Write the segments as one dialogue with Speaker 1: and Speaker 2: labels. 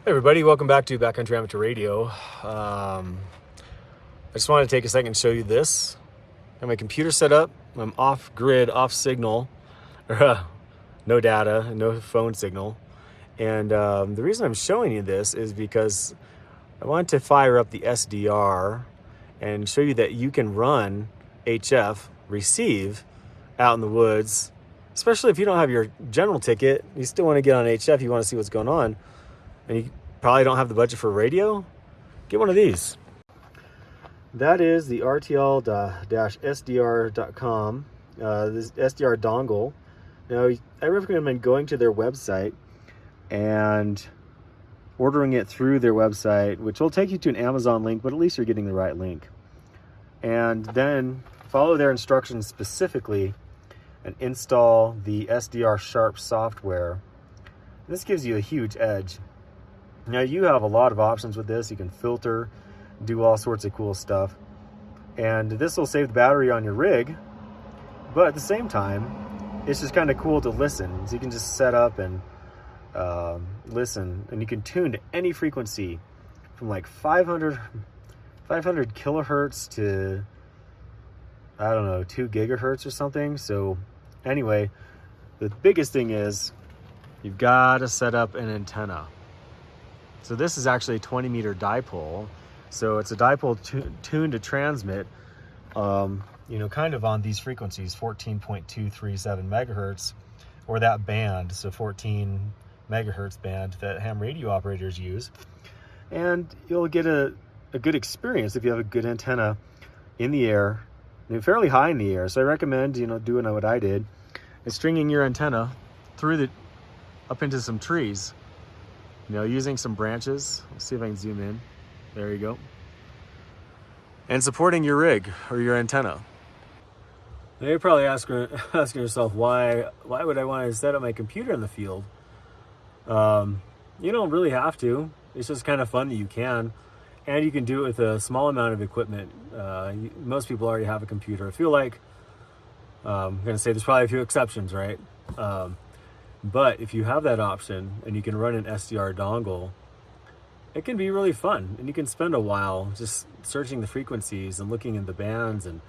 Speaker 1: Hey everybody, welcome back to Backcountry Amateur Radio. I just wanted to take a second and show you this. I have my computer set up. I'm off grid, off signal, no data, no phone signal. And the reason I'm showing you this is because I wanted to fire up the SDR and show you that you can run HF, receive, out in the woods, especially if you don't have your general ticket. You still want to get on HF, you want to see what's going on, and you probably don't have the budget for radio, get one of these. That is the RTL-SDR.com, this SDR dongle. Now, I recommend going to their website and ordering it through their website, which will take you to an Amazon link, but at least you're getting the right link. And then follow their instructions specifically and install the SDR Sharp software. This gives you a huge edge. Now, you have a lot of options with this. You can filter, do all sorts of cool stuff. And this will save the battery on your rig, but at the same time, it's just kind of cool to listen. So you can just set up and listen, and you can tune to any frequency from like 500 kilohertz to, I don't know, 2 gigahertz or something. So anyway, the biggest thing is you've got to set up an antenna. So this is actually a 20-meter dipole. So it's a dipole tuned to transmit, kind of on these frequencies, 14.237 megahertz, or that band, so 14 megahertz band that ham radio operators use. And you'll get a good experience if you have a good antenna in the air, fairly high in the air. So I recommend, doing what I did, is stringing your antenna up into some trees. Using some branches. Let's see if I can zoom in. There you go. And supporting your rig or your antenna. Now you're probably asking yourself, why would I want to set up my computer in the field? You don't really have to. It's just kind of fun that you can. And you can do it with a small amount of equipment. Most people already have a computer. I feel like, I'm going to say there's probably a few exceptions, right? But if you have that option and you can run an SDR dongle, it can be really fun. And you can spend a while just searching the frequencies and looking at the bands and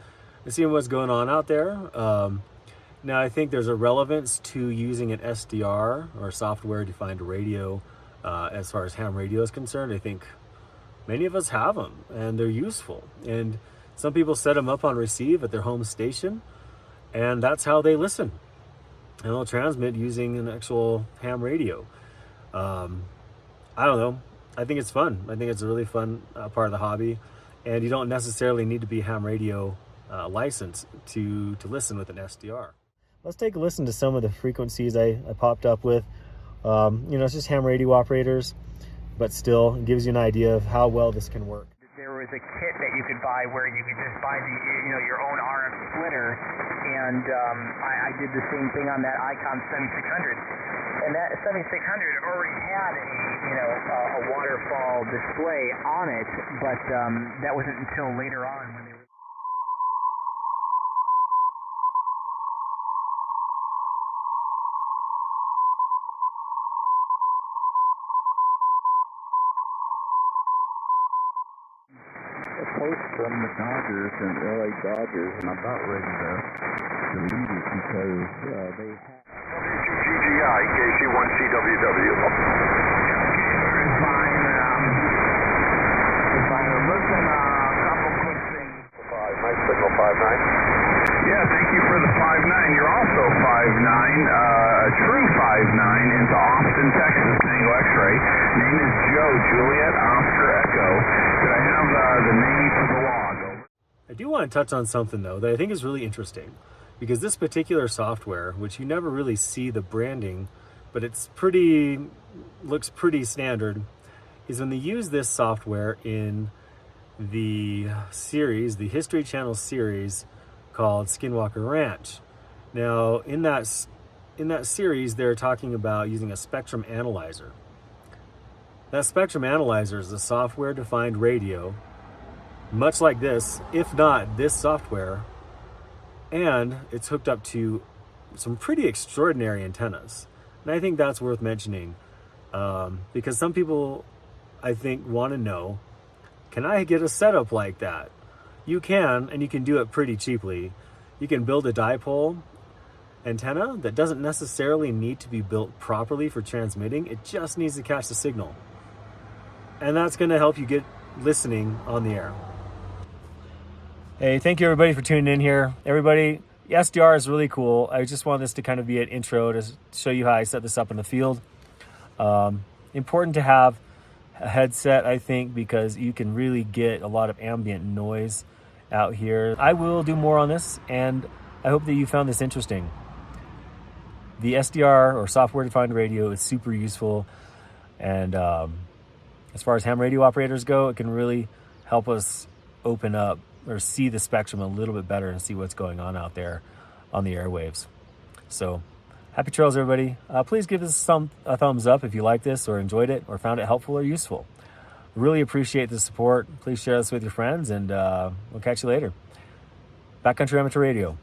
Speaker 1: seeing what's going on out there. Now, I think there's a relevance to using an SDR or software-defined radio as far as ham radio is concerned. I think many of us have them and they're useful. And some people set them up on receive at their home station, and that's how they listen. And they'll transmit using an actual ham radio. I don't know. I think it's fun. I think it's a really fun part of the hobby. And you don't necessarily need to be ham radio licensed to listen with an SDR. Let's take a listen to some of the frequencies I popped up with. It's just ham radio operators, but still it gives you an idea of how well this can work.
Speaker 2: There was a kit that you could buy where you could just buy your own RF splitter, and I did the same thing on that Icon 7600, and that 7600 already had a waterfall display on it, but that wasn't until later on when they were
Speaker 3: post from the Dodgers and LA Dodgers, and I'm about ready to delete it because they have
Speaker 4: WGGI, KC1CWW.
Speaker 2: fine. Listen, a couple quick things.
Speaker 4: Nice signal 5-9.
Speaker 5: Yeah, thank you for the 5-9. You're also 5-9, a true 5-9 into Austin, Texas, Tango X-ray. Name is Joe, Juliet, Oscar, Echo. Could I have the name for the log?
Speaker 1: I do want to touch on something, though, that I think is really interesting. Because this particular software, which you never really see the branding, but looks pretty standard, is when they use this software in the series, the History Channel series called Skinwalker Ranch. Now, in that series, they're talking about using a spectrum analyzer. That spectrum analyzer is a software-defined radio, much like this, if not this software, and it's hooked up to some pretty extraordinary antennas. And I think that's worth mentioning. Because some people, I think, want to know, can I get a setup like that? You can, and you can do it pretty cheaply. You can build a dipole antenna that doesn't necessarily need to be built properly for transmitting. It just needs to catch the signal. And that's going to help you get listening on the air. Hey, thank you everybody for tuning in here. Everybody, the SDR is really cool. I just want this to kind of be an intro to show you how I set this up in the field. Important to have a headset, I think, because you can really get a lot of ambient noise out here. I will do more on this, and I hope that you found this interesting. The SDR, or software-defined radio, is super useful, and as far as ham radio operators go, it can really help us open up or see the spectrum a little bit better and see what's going on out there on the airwaves. So happy trails, everybody. Please give us a thumbs up if you like this or enjoyed it or found it helpful or useful. Really appreciate the support. Please share this with your friends, and we'll catch you later. Backcountry Amateur Radio.